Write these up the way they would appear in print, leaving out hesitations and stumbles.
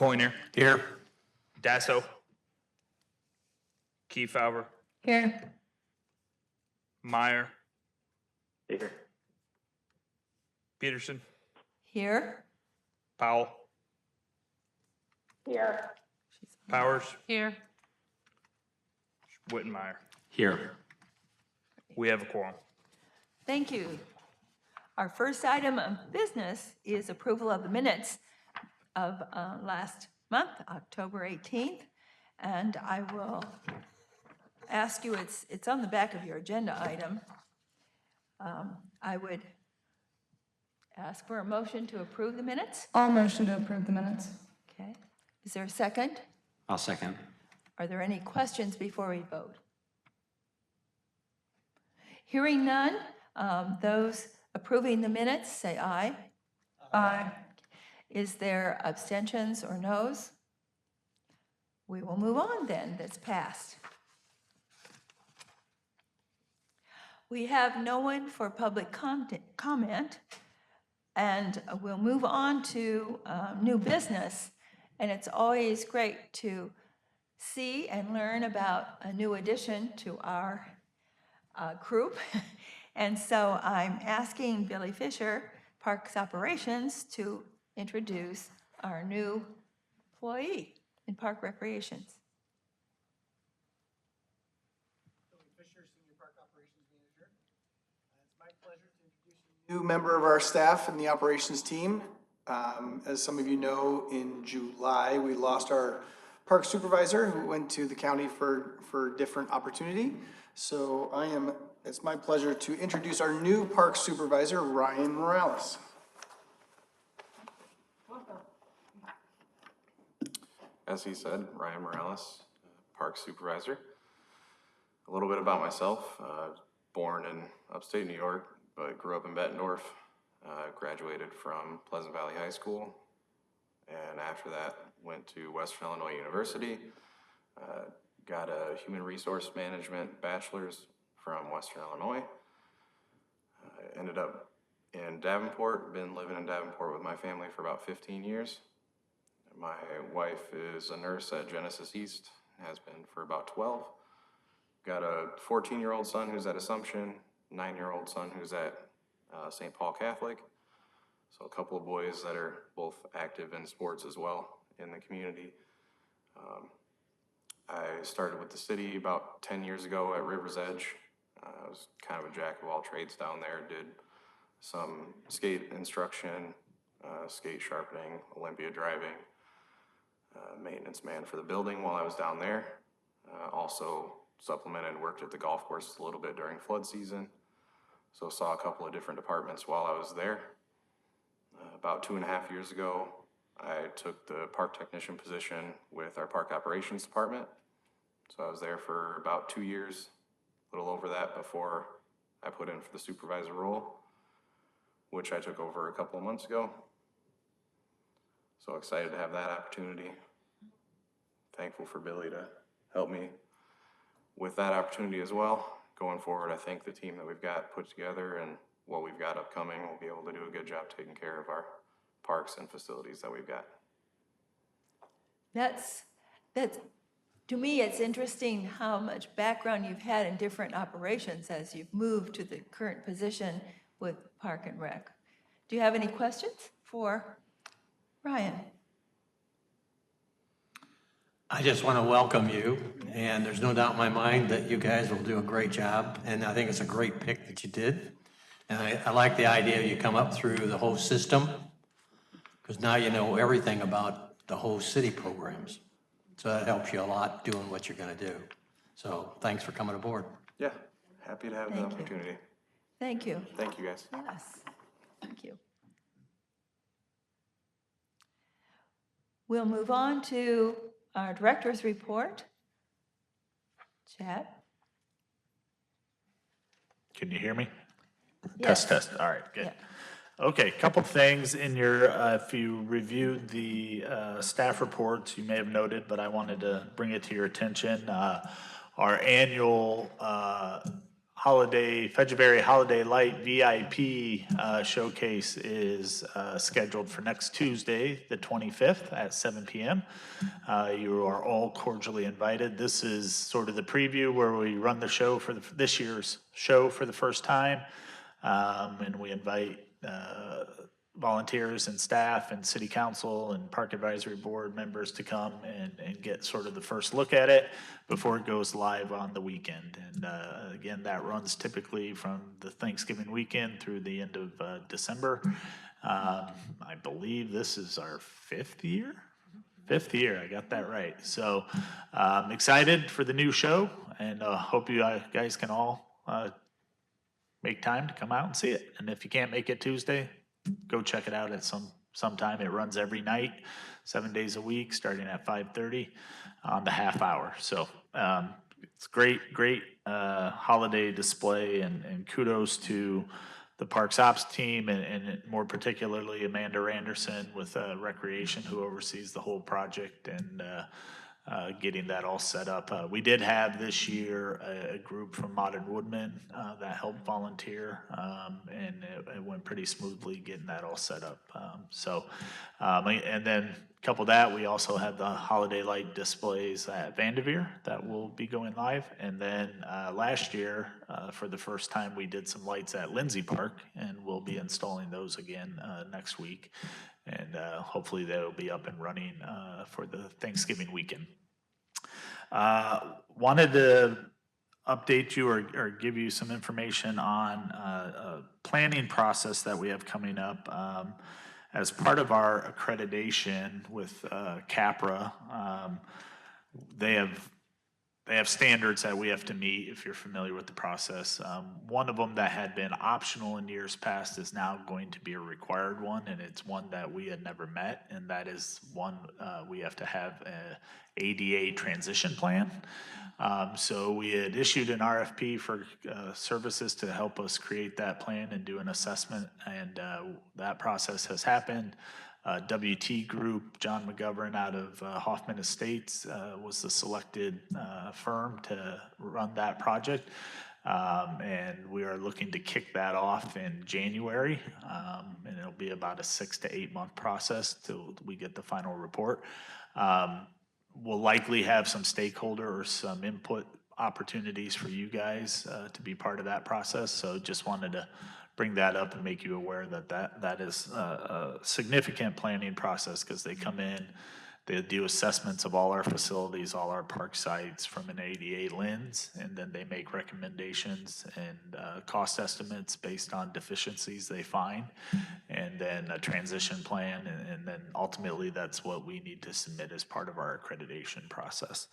Coiner, Here. Dasso, Kefauver, Here. Meyer, Here. Peterson, Here. Powell, Here. Powers, Here. Wittenmeyer. Here. We have a quorum. Thank you. Our first item of business is approval of the minutes of last month, October 18th. And I will ask you, it's on the back of your agenda item. I would ask for a motion to approve the minutes. I'll motion to approve the minutes. Okay. Is there a second? I'll second. Are there any questions before we vote? Hearing none, those approving the minutes, say aye. Aye. Is there abstentions or noes? We will move on then, that's passed. We have no one for public comment, and we'll move on to new business. And it's always great to see and learn about a new addition to our group. And so I'm asking Billy Fisher, Parks Operations, to introduce our new employee in Park Recreations. Billy Fisher, Senior Park Operations Manager. It's my pleasure to introduce a new member of our staff and the operations team. As some of you know, in July, we lost our park supervisor who went to the county for different opportunity. So it's my pleasure to introduce our new park supervisor, Ryan Morales. As he said, Ryan Morales, Park Supervisor. A little bit about myself. Born in upstate New York, but grew up in Bettendorf. Graduated from Pleasant Valley High School. And after that, went to Western Illinois University. Got a Human Resource Management Bachelor's from Western Illinois. Ended up in Davenport, been living in Davenport with my family for about 15 years. My wife is a nurse at Genesis East, has been for about 12. Got a 14-year-old son who's at Assumption, 9-year-old son who's at St. Paul Catholic. So a couple of boys that are both active in sports as well in the community. I started with the city about 10 years ago at River's Edge. I was kind of a jack of all trades down there, did some skate instruction, skate sharpening, Olympia driving, maintenance man for the building while I was down there. Also supplemented, worked at the golf course a little bit during flood season. So saw a couple of different departments while I was there. About 2.5 years ago, I took the park technician position with our park operations department. So I was there for about 2 years, a little over that before I put in for the supervisor role, which I took over a couple of months ago. So excited to have that opportunity. Thankful for Billy to help me with that opportunity as well. Going forward, I think the team that we've got put together and what we've got upcoming will be able to do a good job taking care of our parks and facilities that we've got. That's, to me, it's interesting how much background you've had in different operations as you've moved to the current position with Park and Rec. Do you have any questions for Ryan? I just want to welcome you, and there's no doubt in my mind that you guys will do a great job, and I think it's a great pick that you did. And I like the idea you come up through the whole system, because now you know everything about the whole city programs. So that helps you a lot doing what you're going to do. So thanks for coming aboard. Yeah, happy to have the opportunity. Thank you. Thank you, guys. Yes, thank you. We'll move on to our director's report. Chad? Can you hear me? Yes. Test. All right, good. Yeah. Okay, couple things in your, if you reviewed the staff reports, you may have noted, but I wanted to bring it to your attention. Our annual February Holiday Light VIP showcase is scheduled for next Tuesday, the 25th at 7 p.m. You are all cordially invited. This is sort of the preview where we run the show for this year's show for the first time. And we invite volunteers and staff and city council and park advisory board members to come and get sort of the first look at it before it goes live on the weekend. And again, that runs typically from the Thanksgiving weekend through the end of December. I believe this is our fifth year, I got that right. So I'm excited for the new show, and hope you guys can all make time to come out and see it. And if you can't make it Tuesday, go check it out at sometime. It runs every night, 7 days a week, starting at 5:30 on the half hour. So it's great holiday display, and kudos to the Parks Ops team, and more particularly Amanda Anderson with Recreation, who oversees the whole project, and getting that all set up. We did have this year a group from Modern Woodmen that helped volunteer, and it went pretty smoothly getting that all set up. And then couple that, we also have the holiday light displays at Vanderveer that will be going live. And then last year, for the first time, we did some lights at Lindsay Park, and we'll be installing those again next week. And hopefully they'll be up and running for the Thanksgiving weekend. Wanted to update you or give you some information on a planning process that we have coming up. As part of our accreditation with CAPRA, they have standards that we have to meet, if you're familiar with the process. One of them that had been optional in years past is now going to be a required one, and it's one that we had never met, and that is one we have to have a ADA transition plan. So we had issued an RFP for services to help us create that plan and do an assessment, and that process has happened. WT Group, John McGovern out of Hoffman Estates was the selected firm to run that project. And we are looking to kick that off in January. And it'll be about a 6 to 8 month process till we get the final report. We'll likely have some stakeholder or some input opportunities for you guys to be part of that process. So just wanted to bring that up and make you aware that that is a significant planning process, because they come in, they do assessments of all our facilities, all our park sites from an ADA lens, and then they make recommendations and cost estimates based on deficiencies they find, and then a transition plan, and then ultimately that's what we need to submit as part of our accreditation process.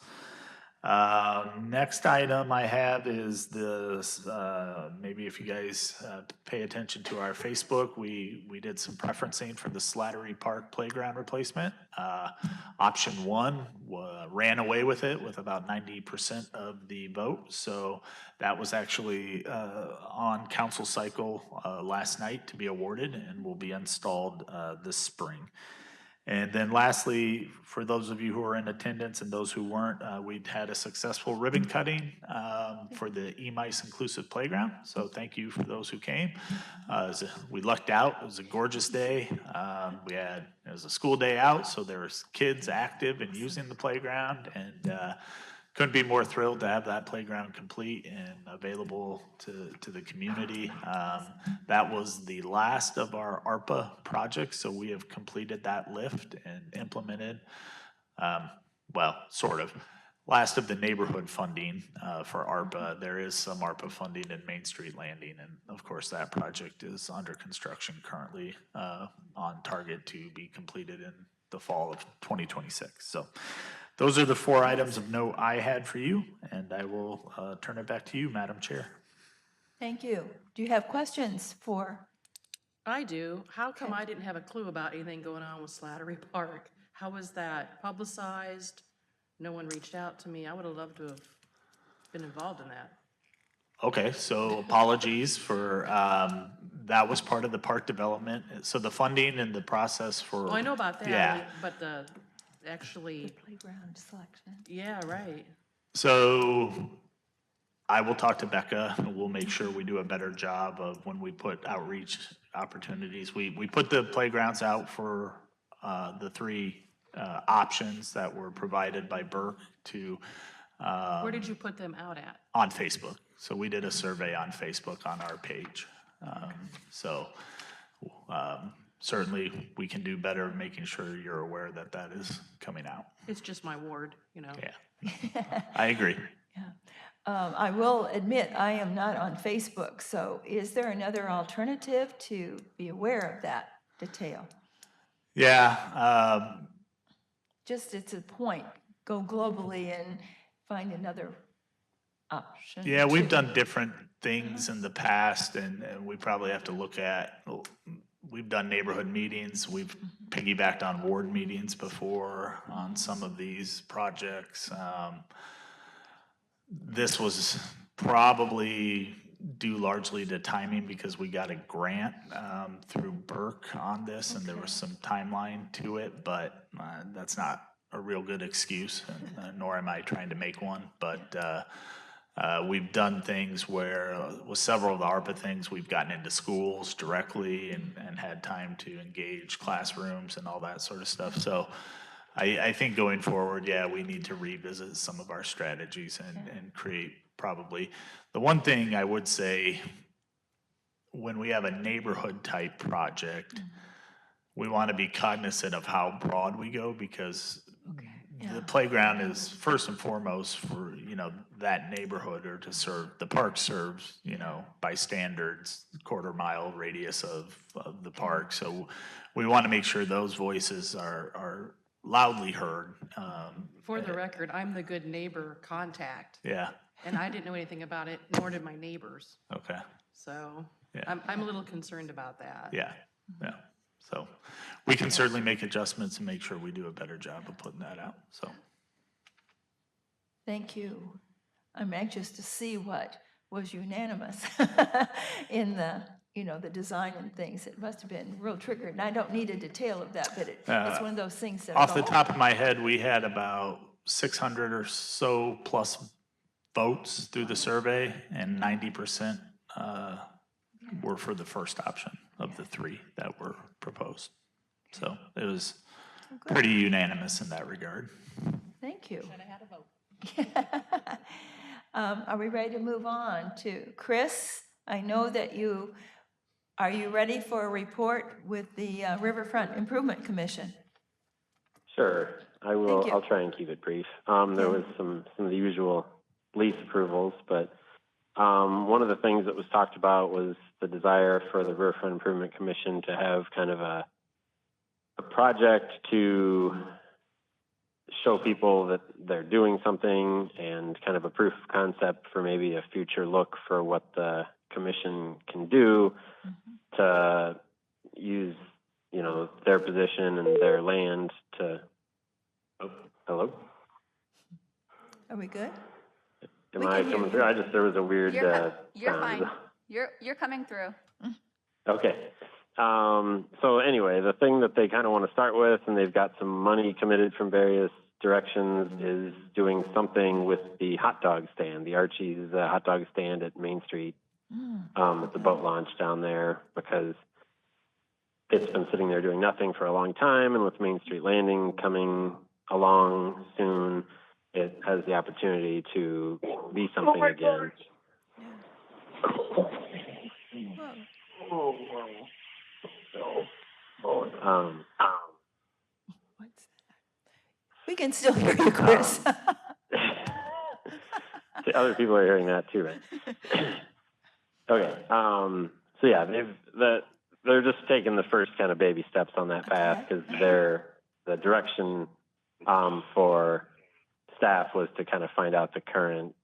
Next item I have is this, maybe if you guys pay attention to our Facebook, we did some preferencing for the Slattery Park playground replacement. Option 1 ran away with it with about 90% of the vote. So that was actually on council cycle last night to be awarded, and will be installed this spring. And then lastly, for those of you who are in attendance and those who weren't, we'd had a successful ribbon cutting for the E-Mice Inclusive Playground. So thank you for those who came. We lucked out. It was a gorgeous day. It was a school day out, so there was kids active and using the playground, and couldn't be more thrilled to have that playground complete and available to the community. That was the last of our ARPA projects, so we have completed that lift and implemented, sort of, last of the neighborhood funding for ARPA. There is some ARPA funding in Main Street Landing, and of course that project is under construction currently, on target to be completed in the fall of 2026. So those are the 4 items of note I had for you, and I will turn it back to you, Madam Chair. Thank you. Do you have questions for? I do. How come Okay. I didn't have a clue about anything going on with Slattery Park? How was that publicized? No one reached out to me. I would have loved to have been involved in that. Okay, so apologies for, that was part of the park development. So the funding and the process for. Well, I know about that, Yeah. but actually, Playground selection. yeah, right. So I will talk to Becca, and we'll make sure we do a better job of when we put outreach opportunities. We put the playgrounds out for the three options that were provided by Burke to, Where did you put them out at? on Facebook. So we did a survey on Facebook on our page. So certainly, we can do better making sure you're aware that that is coming out. It's just my ward, you know. Yeah, I agree. I will admit, I am not on Facebook, so is there another alternative to be aware of that detail? Yeah, Just it's a point, go globally and find another option. yeah, we've to- done different things in the past, and we probably have to look at, we've done neighborhood meetings, we've piggybacked on ward meetings before on some of these projects. This was probably due largely to timing because we got a grant through Burke on this, and there was some timeline to it, but that's not a real good excuse, and nor am I trying to make one. But we've done things where, with several of the ARPA things, we've gotten into schools directly and had time to engage classrooms and all that sort of stuff. So I think going forward, yeah, we need to revisit some of our strategies and create probably. The one thing I would say, when we have a neighborhood type project, we want to be cognizant of how broad we go, because the playground is first and foremost for, that neighborhood, or to serve, the park serves, by standards, quarter-mile radius of the park. So we want to make sure those voices are loudly heard. For the record, I'm the good neighbor contact, Yeah, and I didn't know anything about it, nor did my neighbors. okay, So Yeah. I'm a little concerned about that. yeah. So we can certainly make adjustments and make sure we do a better job of putting that out, so. Thank you. I'm anxious to see what was unanimous in the design and things. It must have been real triggered, and I don't need a detail of that, but it's one of those things that. Off the top of my head, we had about 600 or so plus votes through the survey, and 90% were for the first option of the three that were proposed. So it was pretty unanimous in that regard. Thank you. Should have had a vote. Are we ready to move on to Chris? I know that are you ready for a report with the Riverfront Improvement Commission? Sure, I will. you. I'll try and keep it brief. There was some of the usual lease approvals, but one of the things that was talked about was the desire for the Riverfront Improvement Commission to have kind of a project to show people that they're doing something, and kind of a proof of concept for maybe a future look for what the commission can do to use, their position and their land to. Oh, hello. Are we good? Am We I can hear coming you. through? There was a weird You're sound. fine. You're coming through. Okay. So anyway, the thing that they kind of want to start with, and they've got some money committed from various directions, is doing something with the hot dog stand, the Archie's hot dog stand at Main Street, at the boat launch down there, because it's been sitting there doing nothing for a long time, and with Main Street Landing coming along soon, it has the opportunity to be something again. What's that? We can still hear you, Chris. Other people are hearing that too, right? Okay. So yeah, they're just taking the first kind of baby steps on that path, because the direction for staff was to kind of find out the current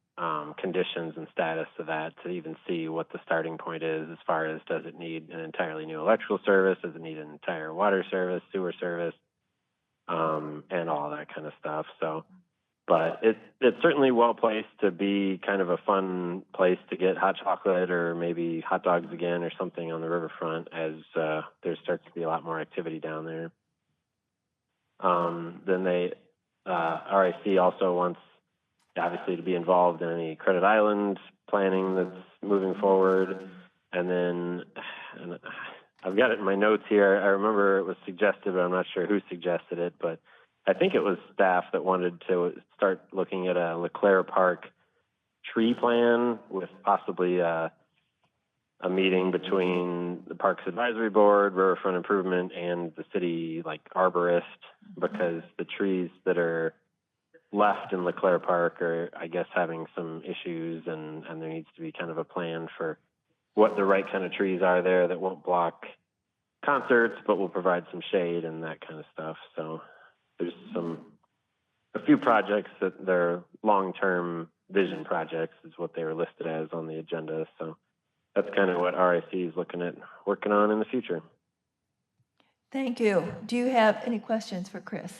conditions and status of that, to even see what the starting point is as far as, does it need an entirely new electrical service, does it need an entire water service, sewer service, and all that kind of stuff. So, but it's certainly well placed to be kind of a fun place to get hot chocolate or maybe hot dogs again or something on the riverfront, as there starts to be a lot more activity down there. Then RIC also wants obviously to be involved in any Credit Island planning that's moving forward. And then, and I've got it in my notes here. I remember it was suggested, but I'm not sure who suggested it, but I think it was staff that wanted to start looking at a LeClaire Park tree plan with possibly a meeting between the Parks Advisory Board, Riverfront Improvement, and the city, like, arborist, because the trees that are left in LeClaire Park are, I guess, having some issues, and there needs to be kind of a plan for what the right kind of trees are there that won't block concerts, but will provide some shade and that kind of stuff. So there's a few projects that they're long-term vision projects is what they were listed as on the agenda. So that's kind of what RIC is looking at working on in the future. Thank you. Do you have any questions for Chris?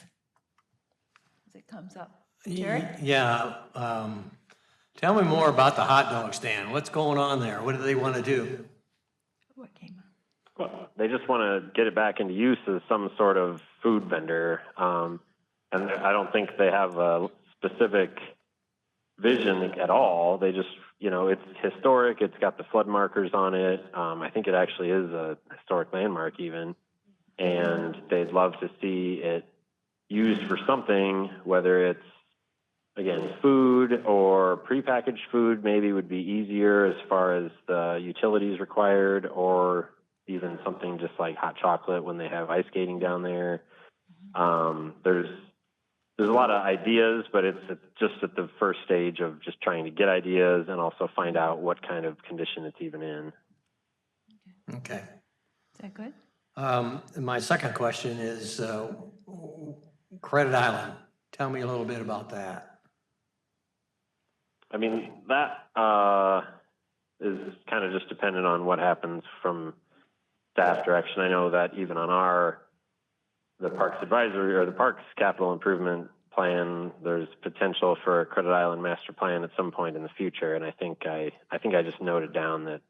As it comes up. Jerry? Yeah, tell me more about the hot dog stand. What's going on there? What do they want to do? What came up? Well, they just want to get it back into use as some sort of food vendor. And I don't think they have a specific vision at all. They just, you know, it's historic. It's got the flood markers on it. I think it actually is a historic landmark even. And they'd love to see it used for something, whether it's, again, food or prepackaged food maybe would be easier as far as the utilities required, or even something just like hot chocolate when they have ice skating down there. There's a lot of ideas, but it's just at the first stage of just trying to get ideas and also find out what kind of condition it's even in. Okay. Is that good? My second question is Credit Island. Tell me a little bit about that. I mean, that is kind of just dependent on what happens from staff direction. I know that even on the Parks Advisory or the Parks Capital Improvement Plan, there's potential for a Credit Island Master Plan at some point in the future. And I think I just noted down that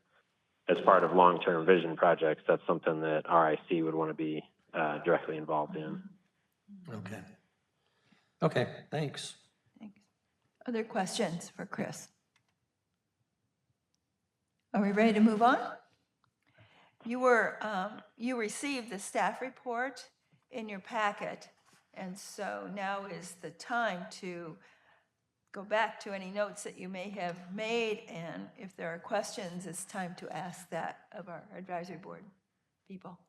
as part of long-term vision projects, that's something that RIC would want to be directly involved in. Okay. Okay, thanks. Thanks. Other questions for Chris? Are we ready to move on? You received the staff report in your packet, and so now is the time to go back to any notes that you may have made, and if there are questions, it's time to ask that of our advisory board people.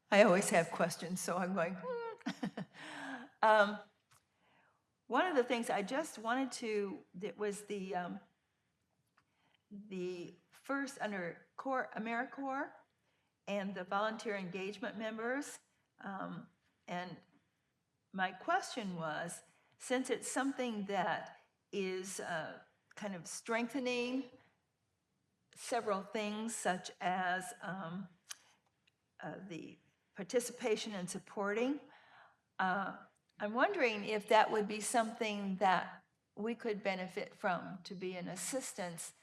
I always have questions, so I'm going, one of the things I just wanted to, that was the first under AmeriCorps and the volunteer engagement members. And my question was, since it's something that is kind of strengthening several things such as the participation and supporting, I'm wondering if that would be something that we could benefit from, to be an assistance,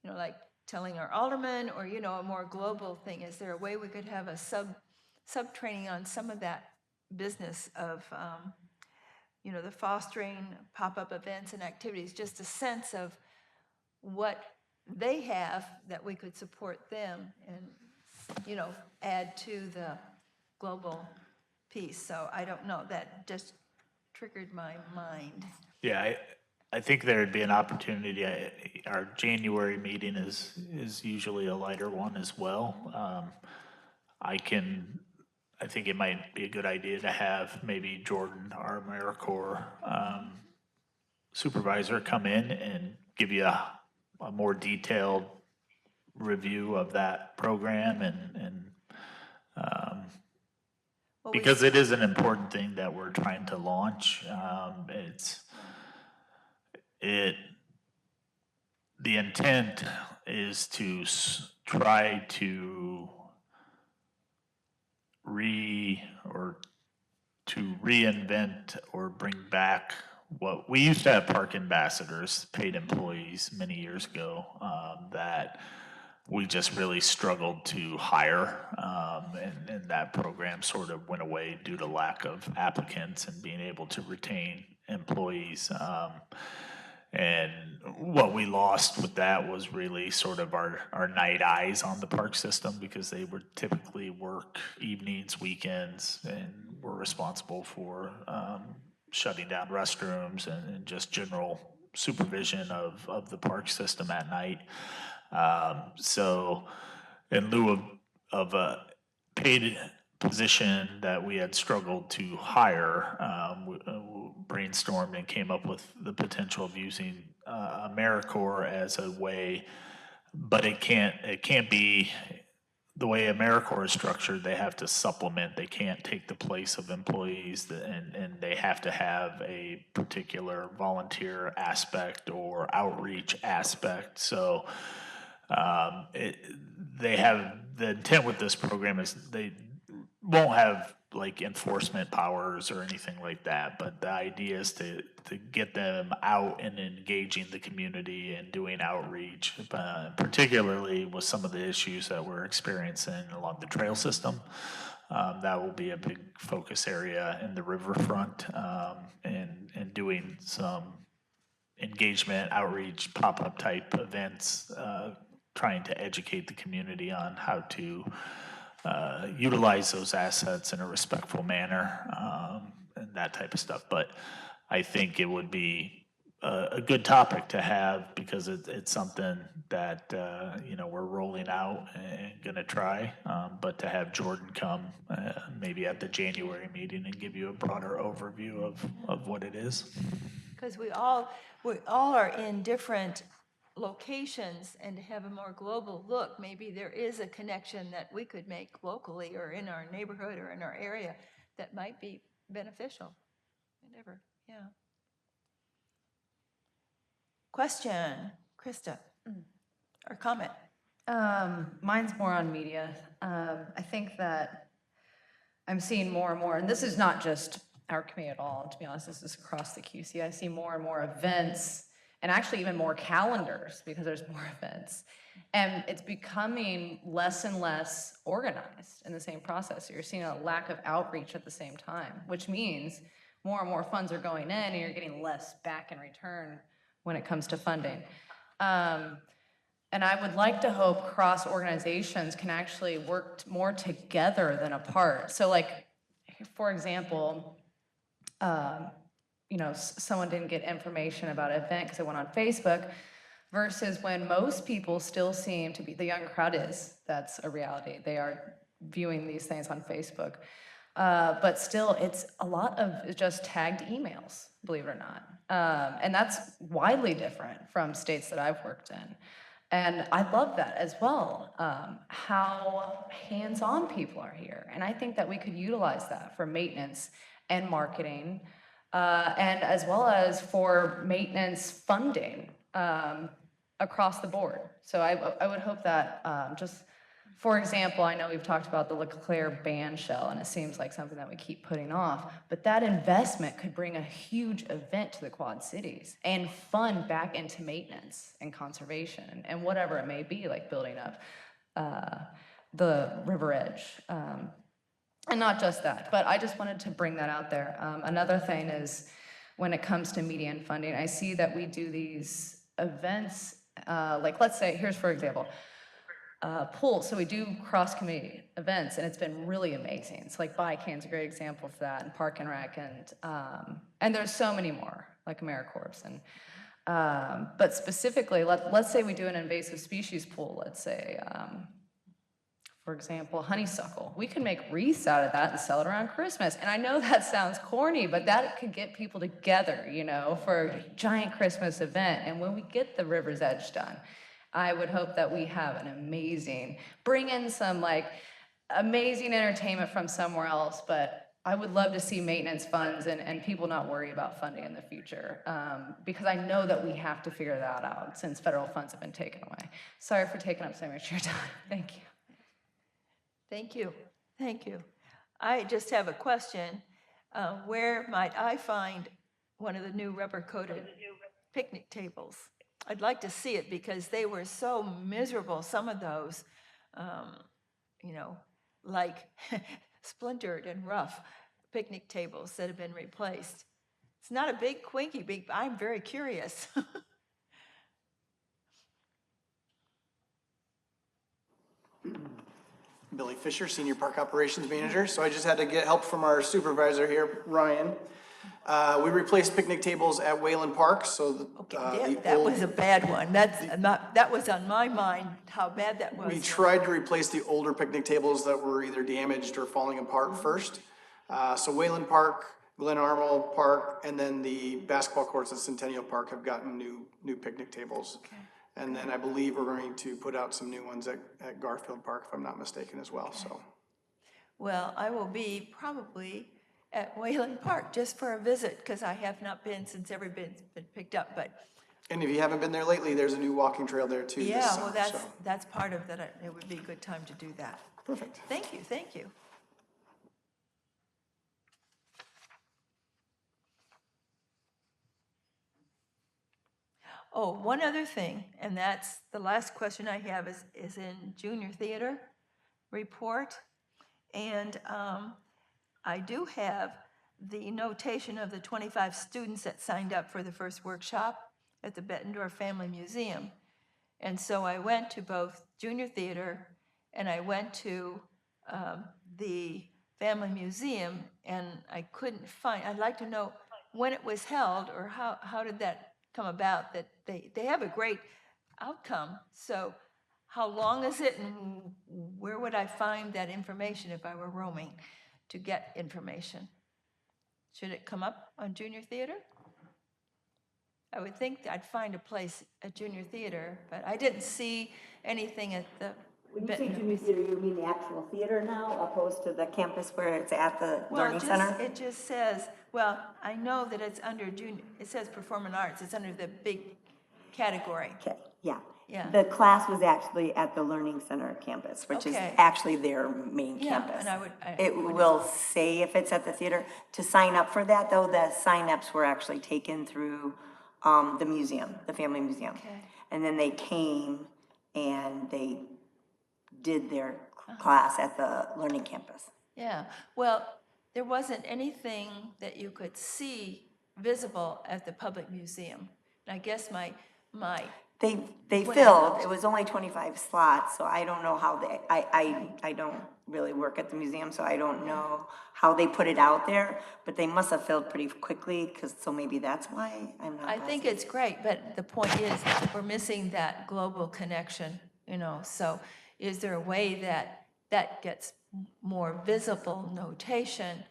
you know, like telling our aldermen, or, you know, a more global thing. Is there a way we could have a sub-training on some of that business of, you know, the fostering pop-up events and activities, just a sense of what they have that we could support them and, you know, add to the global piece. So I don't know, that just triggered my mind. Yeah, I think there'd be an opportunity. Our January meeting is usually a lighter one as well. I think it might be a good idea to have maybe Jordan, our AmeriCorps supervisor, come in and give you a more detailed review of that program and Well, because it is an important thing that we're trying to launch. The intent is to try to reinvent or bring back what we used to have. Park ambassadors, paid employees many years ago, that we just really struggled to hire, and that program sort of went away due to lack of applicants and being able to retain employees. And what we lost with that was really sort of our night eyes on the park system, because they would typically work evenings, weekends, and were responsible for shutting down restrooms and just general supervision of the park system at night. So in lieu of a paid position that we had struggled to hire, we brainstormed and came up with the potential of using AmeriCorps as a way, but it can't be the way AmeriCorps is structured. They have to supplement. They can't take the place of employees, and they have to have a particular volunteer aspect or outreach aspect. So they have, the intent with this program is they won't have like enforcement powers or anything like that, but the idea is to get them out and engaging the community and doing outreach, particularly with some of the issues that we're experiencing along the trail system. That will be a big focus area in the riverfront, and doing some engagement, outreach, pop-up type events, trying to educate the community on how to utilize those assets in a respectful manner, and that type of stuff. But I think it would be a good topic to have, because it's something that, we're rolling out and gonna try, but to have Jordan come maybe at the January meeting and give you a broader overview of what it is. Because we all are in different locations, and to have a more global look, maybe there is a connection that we could make locally or in our neighborhood or in our area that might be beneficial. Whatever, yeah. Question, Krista, or comment? Mine's more on media. I think that I'm seeing more and more, and this is not just our committee at all, to be honest, this is across the QC. I see more and more events, and actually even more calendars, because there's more events. And it's becoming less and less organized in the same process. So you're seeing a lack of outreach at the same time, which means more and more funds are going in, and you're getting less back in return when it comes to funding. And I would like to hope cross organizations can actually work more together than apart. So like, for example, someone didn't get information about an event because it went on Facebook, versus when most people still seem to be, the young crowd is, that's a reality. They are viewing these things on Facebook. But still, it's a lot of just tagged emails, believe it or not. And that's widely different from states that I've worked in. And I love that as well, how hands-on people are here. And I think that we could utilize that for maintenance and marketing, and as well as for maintenance funding across the board. So I would hope that, just for example, I know we've talked about the LeClaire band shell, and it seems like something that we keep putting off, but that investment could bring a huge event to the Quad Cities and fund back into maintenance and conservation and whatever it may be, like building up the river edge. And not just that, but I just wanted to bring that out there. Another thing is, when it comes to media and funding, I see that we do these events, like let's say, here's for example, pool. So we do cross-committee events, and it's been really amazing. It's like BICAN's a great example for that, and Park and Rec, and there's so many more, like AmeriCorps. And but specifically, let's say we do an invasive species pool. Let's say, for example, honeysuckle. We can make wreaths out of that and sell it around Christmas. And I know that sounds corny, but that could get people together, for a giant Christmas event. And when we get the River's Edge done, I would hope that we have an bring in some amazing entertainment from somewhere else, but I would love to see maintenance funds and people not worry about funding in the future, because I know that we have to figure that out since federal funds have been taken away. Sorry for taking up so much of your time. Thank you. Thank you, thank you. I just have a question. Where might I find one of the new rubber-coated picnic tables? I'd like to see it because they were so miserable, some of those, you know, like splintered and rough picnic tables that have been replaced. It's not a big quinky big, I'm very curious. Billy Fisher, Senior Park Operations Manager. So I just had to get help from our supervisor here, Ryan. We replaced picnic tables at Wayland Park, so That was a bad one. That was on my mind, how bad that was. we tried to replace the older picnic tables that were either damaged or falling apart first. So Wayland Park, Glen Armel Park, and then the basketball courts at Centennial Park have gotten new picnic tables. And then I believe we're going to put out some new ones at Garfield Park, if I'm not mistaken, as well, so. Well, I will be probably at Wayland Park just for a visit, because I have not been since everything's been picked up, but And if you haven't been there lately, there's a new walking trail there too this yeah, summer, well, so. that's part of that. It would be a good time to do that. Perfect. Thank you, thank you. Oh, one other thing, and that's the last question I have is in junior theater report. And I do have the notation of the 25 students that signed up for the first workshop at the Bettendorf Family Museum. And so I went to both junior theater and I went to the Family Museum, and I couldn't find, I'd like to know when it was held or how did that come about, that they have a great outcome. So how long is it, and where would I find that information if I were roaming to get information? Should it come up on junior theater? I would think I'd find a place at junior theater, but I didn't see anything at the. When you say junior theater, you mean the actual theater now, opposed to the campus where it's at the learning center? It just says, well, I know that it's under junior, it says performing arts, it's under the big category. Okay, yeah. Yeah. The class was actually at the learning center campus, which is Okay. actually their main Yeah, campus. and It will say if it's at the theater. To sign up for that, though, the signups were actually taken through the museum, the family museum. Okay. And then they came and they did their class at the learning campus. Yeah, well, there wasn't anything that you could see visible at the public museum. And I guess my They When I filled, looked- it was only 25 slots, so I don't know how they, I don't really work at the museum, so I don't know how they put it out there, but they must have filled pretty quickly, because, so maybe that's why, I'm not I think positive. it's great, but the point is, we're missing that global connection, you know, so is there a way that gets more visible notation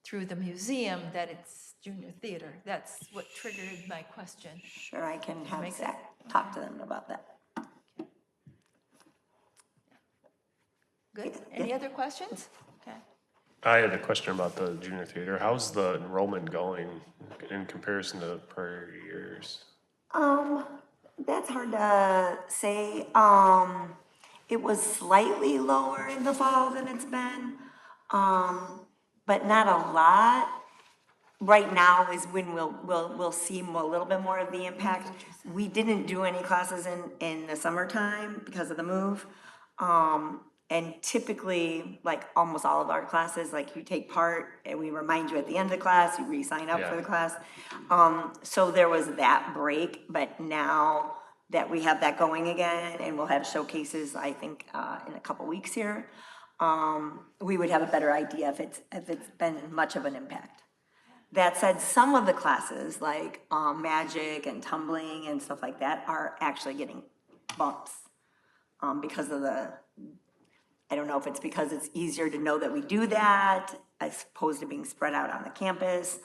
through the museum that it's junior theater? That's what triggered my question. Sure, I can have Makes Zach talk to them about that. Good, any other questions? Okay. I had a question about the junior theater. How's the enrollment going in comparison to prior years? That's hard to say. It was slightly lower in the fall than it's been, but not a lot. Right now is when we'll see a little bit more of the impact. We didn't do any classes in the summertime because of the move. And typically, like almost all of our classes, like you take part and we remind you at the end of the class, you re-sign up for the class. So there was that break, but now that we have that going again and we'll have showcases, I think, in a couple weeks here, we would have a better idea if it's been much of an impact. That said, some of the classes, like magic and tumbling and stuff like that, are actually getting bumps because of I don't know if it's because it's easier to know that we do that as opposed to being spread out on the campus.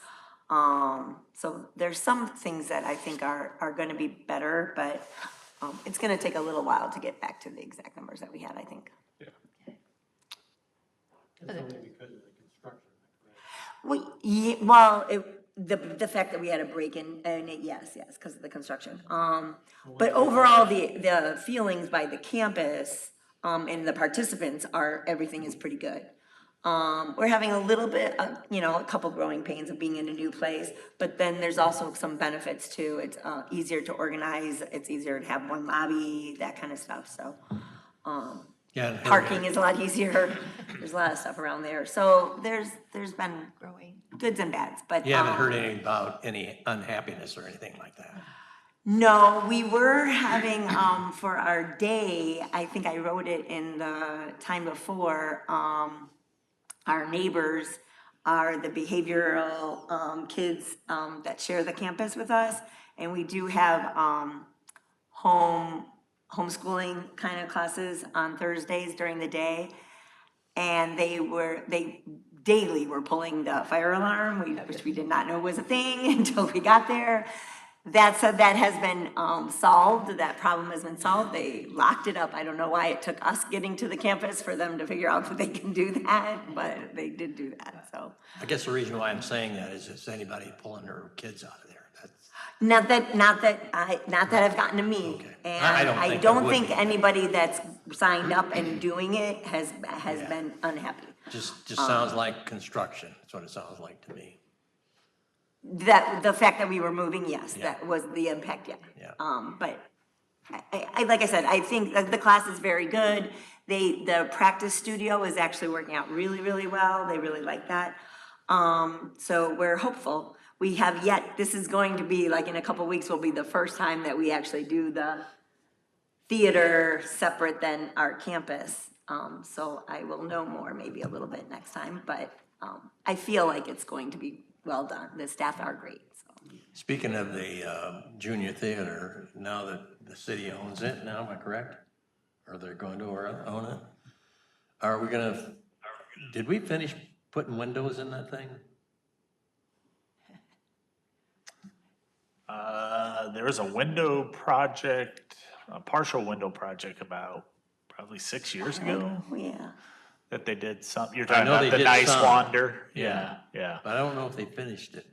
So there's some things that I think are gonna be better, but it's gonna take a little while to get back to the exact numbers that we had, I think. The fact that we had a break in it, yes, because of the construction. But overall, the feelings by the campus and the participants everything is pretty good. We're having a little bit of, a couple growing pains of being in a new place, but then there's also some benefits too. It's easier to organize, it's easier to have one lobby, that kind of stuff, so. Yeah, and Parking is a lot easier, there's a lot of stuff around there, so there's been Growing. goods and bads, but. you haven't heard anything about any unhappiness or anything like that? No, we were having, for our day, I think I wrote it in the time before, our neighbors are the behavioral, kids, that share the campus with us. And we do have, homeschooling kind of classes on Thursdays during the day. And they daily were pulling the fire alarm, which we did not know was a thing until we got there. That said, that has been solved, that problem has been solved, they locked it up, I don't know why it took us getting to the campus for them to figure out that they can do that, but they did do that, so. I guess the reason why I'm saying that is anybody pulling their kids out of there. That's, Not that I've gotten to me. Okay. And I don't I think don't there would think be. anybody that's signed up and doing it has been unhappy. just sounds like construction, that's what it sounds like to me. That, the fact that we were moving, yes, Yeah. that was the impact, yeah. Yeah. But I, like I said, I think that the class is very good. The practice studio is actually working out really, really well. They really like that. So we're hopeful. We have yet, this is going to be, like in a couple weeks, will be the first time that we actually do the theater separate than our campus. So I will know more maybe a little bit next time, but I feel like it's going to be well done. The staff are great, so. Speaking of the junior theater, now that the city owns it now, am I correct? Or they're going to own it? Are we gonna, did we finish putting windows in that thing? There was a window project, a partial window project about probably 6 years ago Yeah. that they did some, you're I talking know about they the did Nice some. Wander? Yeah. Yeah. But I don't know if they finished it.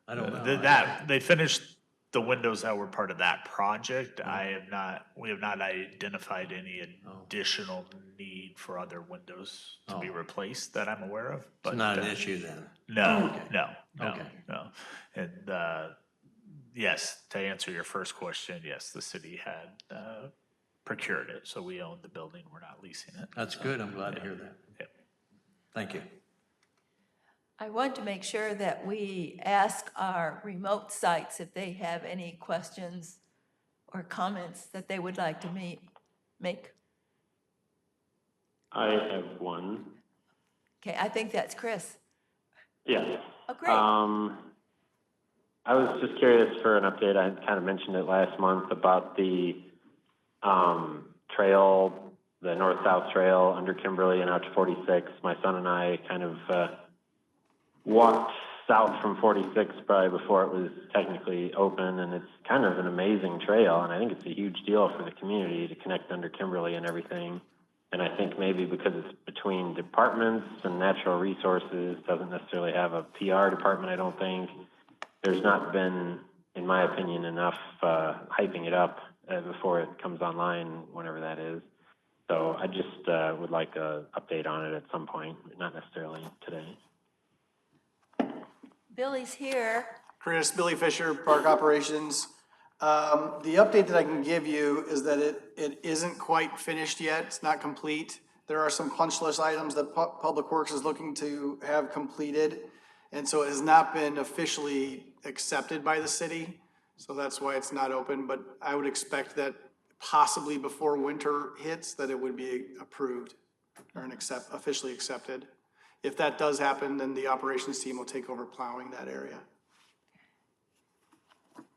I don't know. They finished the windows that were part of that project. We have not identified any additional need for other windows to be replaced that I'm aware of. It's But not an issue then. No, Okay. no, no, Okay. no. And yes, to answer your first question, yes, the city had procured it, so we own the building, we're not leasing it. That's good, I'm glad to hear that. Yep. Thank you. I want to make sure that we ask our remote sites if they have any questions or comments that they would like to make. I have one. Okay, I think that's Chris. Yeah. Oh, great. I was just curious for an update. I kind of mentioned it last month about the trail, the north-south trail under Kimberly and out to 46. My son and I kind of walked south from 46 probably before it was technically open, and it's kind of an amazing trail, and I think it's a huge deal for the community to connect under Kimberly and everything. And I think maybe because it's between departments and natural resources, doesn't necessarily have a PR department, I don't think. There's not been, in my opinion, enough hyping it up before it comes online, whenever that is. So I just would like an update on it at some point, not necessarily today. Billy's here. Chris, Billy Fisher, Park Operations. The update that I can give you is that it isn't quite finished yet. It's not complete. There are some punch list items that Public Works is looking to have completed. And so it has not been officially accepted by the city. So that's why it's not open. But I would expect that possibly before winter hits, that it would be approved or officially accepted. If that does happen, then the operations team will take over plowing that area.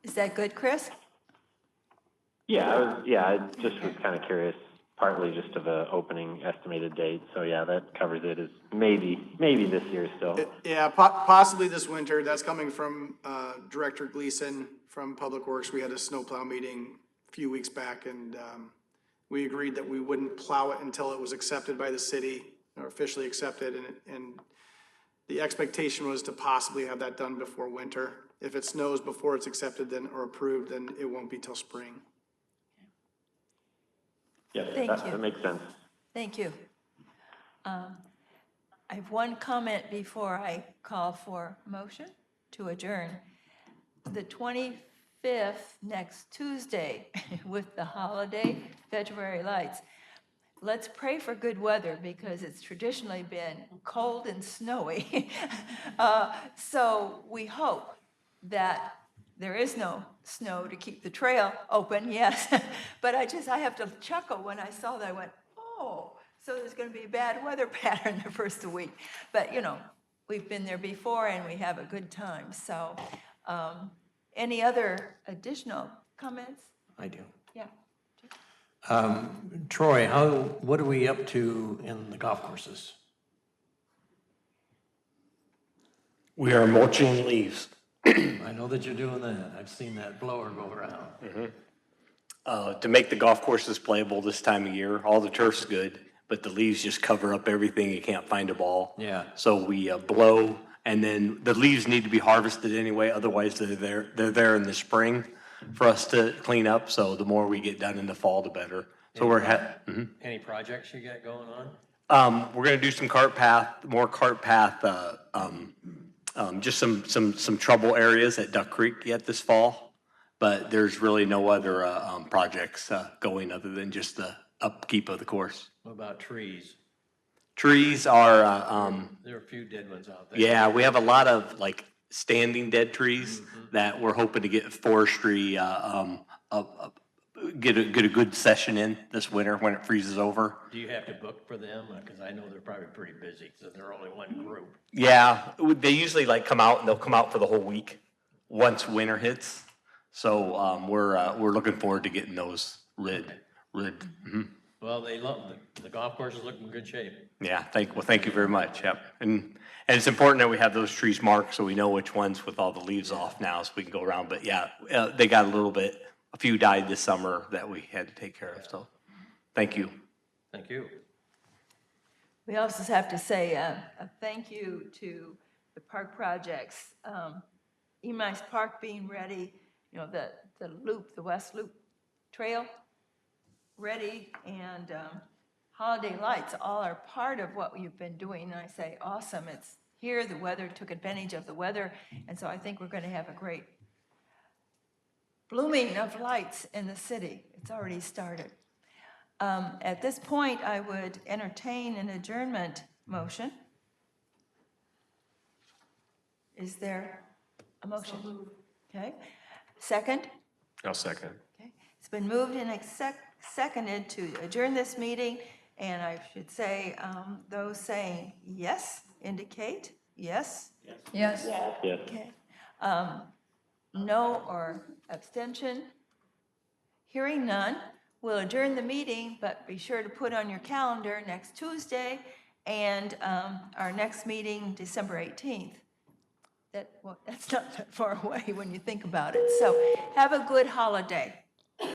Is that good, Chris? Yeah, I just was kind of curious, partly just of the opening estimated date. So yeah, that covers it as maybe this year still. Yeah, possibly this winter. That's coming from Director Gleason from Public Works. We had a snowplow meeting a few weeks back, and we agreed that we wouldn't plow it until it was accepted by the city, or officially accepted, and the expectation was to possibly have that done before winter. If it snows before it's accepted then or approved, then it won't be till spring. Yeah, Thank you. that makes sense. Thank you. I have one comment before I call for motion to adjourn. The 25th, next Tuesday, with the holiday, February lights, let's pray for good weather because it's traditionally been cold and snowy. So we hope that there is no snow to keep the trail open, yes. But I have to chuckle when I saw that. I went, oh, so there's going to be a bad weather pattern the first week. But, we've been there before and we have a good time. So any other additional comments? I do. Yeah. Troy, what are we up to in the golf courses? We are mulching leaves. I know that you're doing that. I've seen that blower go around. To make the golf courses playable this time of year. All the turf's good, but the leaves just cover up everything. You can't find a ball. Yeah. So we blow, and then the leaves need to be harvested anyway. Otherwise, they're there in the spring for us to clean up. So the more we get done in the fall, the better. So Any projects you got going on? we're gonna do some more cart path, just some trouble areas at Duck Creek yet this fall. But there's really no other projects going other than just the upkeep of the course. What about trees? Trees are, There are a few dead ones out there. yeah, we have a lot of like standing dead trees that we're hoping to get forestry, get a good session in this winter when it freezes over. Do you have to book for them? Because I know they're probably pretty busy, because they're only one group. Yeah, they usually like come out and they'll come out for the whole week once winter hits. So we're looking forward to getting those rid. Well, the golf course is looking in good shape. Yeah, thank you very much. Yep, and it's important that we have those trees marked so we know which ones with all the leaves off now, so we can go around. But yeah, they got a few died this summer that we had to take care of. So, thank you. Thank you. We also have to say a thank you to the park projects. Emice Park being ready, the loop, the West Loop Trail ready, and holiday lights all are part of what you've been doing. And I say, awesome, it's here, the weather took advantage of the weather, and so I think we're going to have a great blooming of lights in the city. It's already started. At this point, I would entertain an adjournment motion. Is there a motion? Okay. Second? I'll second. Okay. It's been moved and seconded to adjourn this meeting, and I should say, those saying yes indicate yes. Yes. Yes. Okay. No or abstention? Hearing none, we'll adjourn the meeting, but be sure to put on your calendar next Tuesday and our next meeting, December 18th. That's not that far away when you think about it. So have a good holiday.